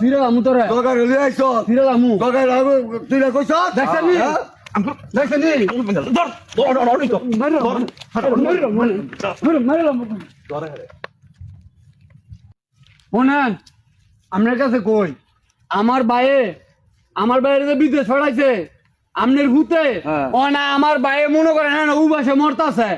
ফিরে আমু তোরে তোকে রেলে আইছো ফিরে আমু তোকে তুই না কইছ দেখছনি দেখছনি শোনেন আপনার কাছে কই আমার বাইরে যে বিদেশ ছড়াইছে আমনের ভূতে না আমার বাইরে মনে করে না উবাসে মরতাছে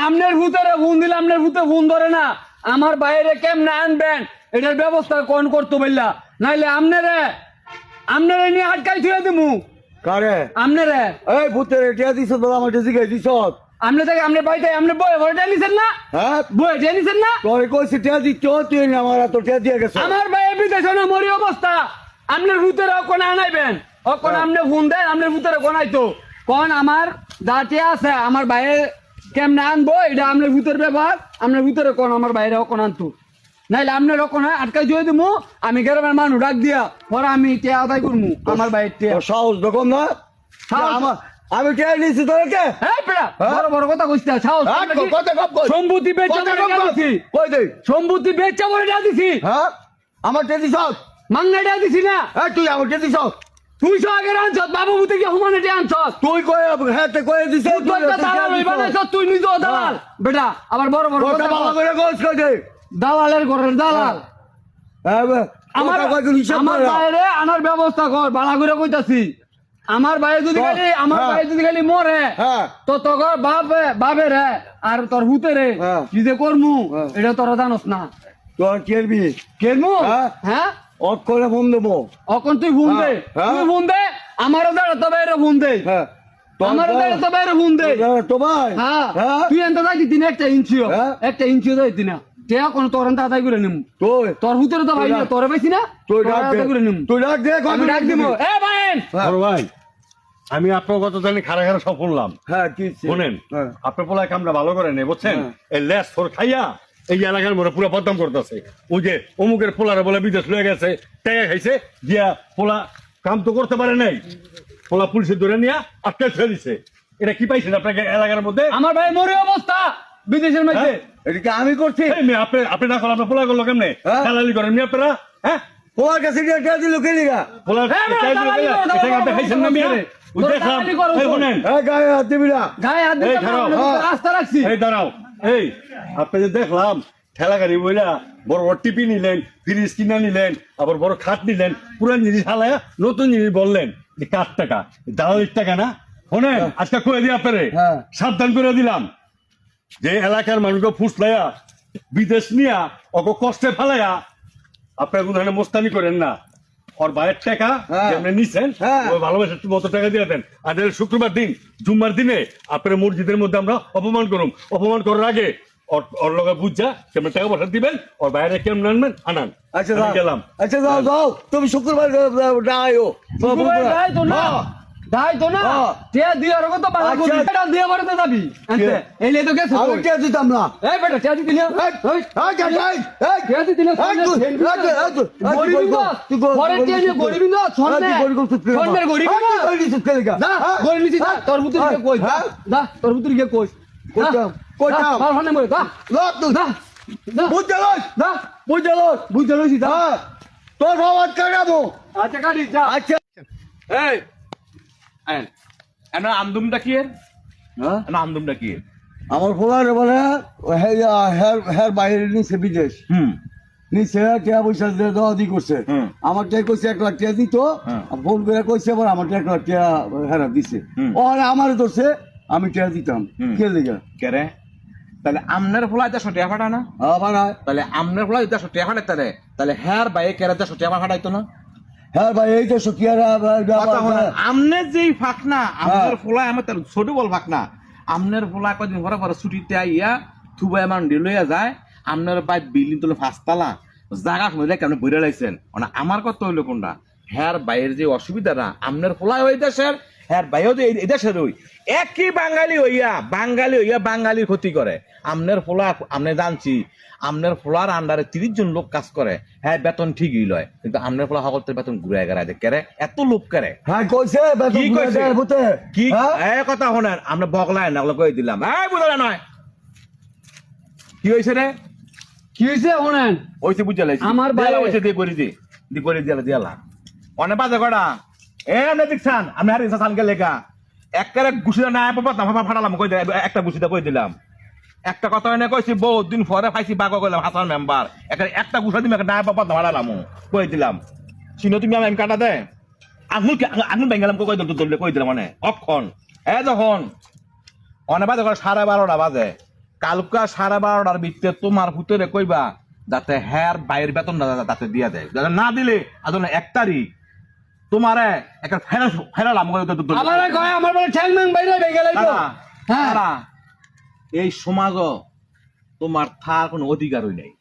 আমনের ভূতেরে ফোন দিলে আমনের ভূতে ফোন ধরে না আমার বাইরে কেমনে আনবেন এটার ব্যবস্থা কোন করতে বললা নাইলে আমনেরে নিয়ে আটকাই থুয়ে দিমু কারে আমনেরে এই ভূতের টিয়া দিছ তো আমার জিগাই দিছ আমনে থেকে আমনে বাইতে আমনে বয়ে ভরে নিছেন না হ্যাঁ বয়ে নিছেন না তোরে কইছি টিয়া দিছ তুই আমার এত টিয়া দিয়ে গেছ আমার বাইরে বিদেশে না মরি অবস্থা আমনের ভূতের কোন আনাইবেন কোন আমনে ফোন দেন আমনের ভূতের কোন আইতো কোন আমার দাঁতে আছে আমার বাইরে কেমনে আনবো এটা আমনের ভূতের ব্যাপার আমনের ভূতের কোন আমার বাইরে কোন আনতো নাইলে আমনের কোন আটকাই দিয়ে দিমু আমি গ্রামের মানুষ ডাক দিয়া পরে আমি টিয়া আদায় করমু আমার বাইরে টিয়া সাহস দেখো না আমার আমি টিয়া নিছি তোরকে এই পেড়া বড় বড় কথা কইছিস সাহস কত কপ কই সম্পত্তি বেচা বলে দিছি কই দে সম্পত্তি বেচা বলে দিছি হ্যাঁ আমার টিয়া দিছ মাংনাটা দিছি না এই তুই আমার টিয়া দিছ তুই সব আগে আনছত বাবু ভূতে কি হুমানে টিয়া আনছত তুই কই হ্যাঁ তে কই দিছ তুই তো দালাল হই বানাইছ তুই নিজেও দালাল বেটা আবার বড় বড় কথা ভালো করে কইছ কই দে দালালের ঘরের দালাল আমার আমার বাইরে আনার ব্যবস্থা কর ভালো করে কইতাছি আমার বাইরে যদি খালি মরে তো তোর বাবে রে আর তোর হুতে রে কি যে করমু এটা তোরা জানোস না তোর কেলবি কেলমু হ্যাঁ অফ করে ফোন দেবো অকন তুই ফোন দে তুই ফোন দে আমারও দাঁড়াতে বাইরে ফোন দে আমারও দাঁড়াতে বাইরে ফোন দে তো ভাই হ্যাঁ তুই এনতে যাইতি দিন একটা ইঞ্চিও যাইতি না তে কোন তোর এনতে আদায় করে নিম তোর হুতের তো ভাই তোরে পাইছি না তুই ডাক দে করে নিম তুই ডাক দে আমি ডাক দিব এ ভাইন বড় ভাই আমি আপনার কত জানি খারা খারা সব শুনলাম হ্যাঁ কি শোনেন আপনার পোলায় কামটা ভালো করে নেই বুঝছেন এই লেস ফোর খাইয়া এই এলাকার মধ্যে পুরো বদনাম করতেছে ওই যে অমুকের পোলারে বলে বিদেশ লয়ে গেছে টাকা খাইছে দিয়া পোলা কাম তো করতে পারে নাই পোলা পুলিশে ধরে নিয়ে আটকে ছেড়ে দিছে এটা কি পাইছেন আপনাকে এলাকার মধ্যে আমার ভাই মরে অবস্থা বিদেশের মধ্যে এটা আমি করছি আপনি না করেন আপনার পোলা করলো কেমনে দালালি করেন নি আপনারা হ্যাঁ তোমার কাছে টাকা দিল কে লিগা পোলা আপনি খাইছেন না মিয়া দেখলাম শোনেন গায়ে হাত দিবি না গায়ে হাত দিবি রাস্তা রাখছি এই দাঁড়াও এই আপনি যে দেখলাম ঠেলা গাড়ি বইলা বড় বড় টিপি নিলেন ফ্রিজ কিনা নিলেন আবার বড় খাট নিলেন পুরান জিনিস হালায়া নতুন জিনিস বললেন যে 4 টাকা দালালির টাকা না শোনেন আজকে করে দিই আপনারে সাবধান করে দিলাম যে এলাকার মানুষকে ফুসলাইয়া বিদেশ নিয়া অত কষ্টে ফেলাইয়া আপনার কোনো ধরনের মোস্তানি করেন না ওর বাইরের টাকা আপনি নিচ্ছেন ওই ভালোবাসার মতো টাকা দিয়ে দেন আর শুক্রবার দিন জুম্মার দিনে আপনার মসজিদের মধ্যে আমরা অপমান করুন অপমান করার আগে ওর লগে বুঝা কেমন টাকা পয়সা দিবেন ওর বাইরে কেমন আনবেন আনান আচ্ছা গেলাম আচ্ছা যাও যাও তুমি শুক্রবার আয়ো দাই তো না টিয়া দিয়ে আর কত বালা করি এটা দিয়ে বাড়তে যাবি এলে তো গেছে আমি কে দিতাম না এই বেটা টিয়া দিলি না এই টিয়া দিলি না গরিব না তুই পরে টিয়া নিয়ে গরিব না ছন্নে ছন্নের গরিব না না গরিব নিছি না তোর পুত্রকে কই দা তোর পুত্রকে কই কইতাম আর হনে মরে দা লোক তুই দা বুঝলস দা বুঝলছি দা তোর বাবার কাটাবো আচ্ছা কাটি যা আচ্ছা এই এনা আমদুমটা কি এর হ্যাঁ আমদুমটা কি এর আমার ফোলারে বলে হের বাইরে নিছে বিদেশ নিচে টাকা পয়সা দেওয়া দি করছে আমার টাকা কইছে 1 লাখ টাকা দিত ফোন করে কইছে আবার আমার 1 লাখ টাকা হেরা দিছে ওরে আমারে ধরছে আমি টাকা দিতাম কে লেগা কেরে তাহলে আমনের ফলা এটা সটিয়া ফাটা না আবার তাহলে আমনের ফলা এটা সটিয়া ফাটা তাহলে হের বাইরে কেরে এটা সটিয়া ফাটাইতো না হ্যাঁ ভাই এই তো সকিয়ারা আমনের যেই ফাঁক না আমনের ফলা আমার তার ছোট বল ফাঁক না আমনের ফলা কদিন পরে পরে ছুটিতে আইয়া থুবা এমন লইয়া যায় আমনের বাইর বিল্ডিং তোলে 5 তলা জায়গা সময় কেমন বইরে লাইছেন মানে আমার কত হইলো কোনটা হ্যার বাইরের যে অসুবিধাটা আমনের ফলা ওই দেশের হ্যার বাইরেও যে এই দেশের ওই একই বাঙালি হইয়া বাঙালির ক্ষতি করে আমনের ফলা আমনে জানছি আমনের ফলার আন্ডারে 30 জন লোক কাজ করে হ্যাঁ বেতন ঠিকই লয় কিন্তু আমনের ফলা সকলের বেতন ঘুরে গেড়ায় কেরে এত লোক করে হ্যাঁ কইছে কি কইছে কি এই কথা শোনেন আমরা বগলায় না কই দিলাম এই বুঝলা নয় কি হইছে রে কি হইছে শোনেন হইছে বুঝালাইছি আমার বাইরে হইছে দিয়ে করি দি দি করে দিলাম অনেক বাজে কটা আপনি দেখছেন আমি আর ইনসা সানকে লেখা একেবারে গুছিটা না ফাটালাম কই একটা গুছিটা কই দিলাম একটা কথা এনে কইছি বহুত দিন পরে পাইছি বাগ কইলাম হাসান মেম্বার একটা গুছা দিম একটা না বাবা ফাটালাম কই দিলাম চিনো তুমি আমি কাটা দে আঙুল বেঙ্গালাম কই দিলাম মানে অক্ষণ যখন অনেক বাজে করে 12:30 বাজে কালকা 12:30টার ভিতরে তোমার ভূতরে কইবা যাতে হ্যার বাইরের বেতন যাতে দিয়া দেয় যাতে না দিলে আসলে 1 তারিখ তোমারে একটা ফেরালাম আমার কয় আমার বলে ঠ্যাং ম্যাং বাইরে হয়ে গেল তো হ্যাঁ এই সমাজ তোমার থার কোনো অধিকারই নাই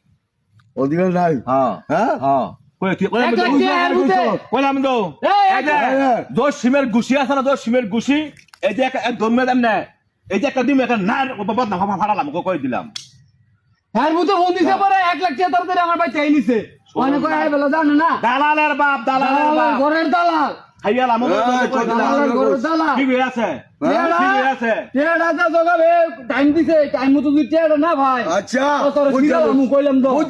অধিকার নাই হ্যাঁ হ্যাঁ হ্যাঁ কইলাম তো এই যে, দোষ সিমের গুছি আছে না দোষ সিমের গুছি এই যে দমে দেন না এই যে একটা দিম একটা না বাবা ফাটালাম কই দিলাম হ্যার ভূতে ফোন দিছে পরে 1 লাখ টাকা তাড়াতাড়ি আমার ভাই চাই নিছে অনেক কয় আই বেলা জানে না দালালের বাপ দালালের বাপ ঘরের দালাল খাইয়ালাম দালাল ঘরের দালাল কি আছে কি আছে টেড়া যা জগাবে টাইম দিছে টাইম মতো যদি টেড়া না ভাই আচ্ছা তোর সিরা মু কইলাম তো বুঝ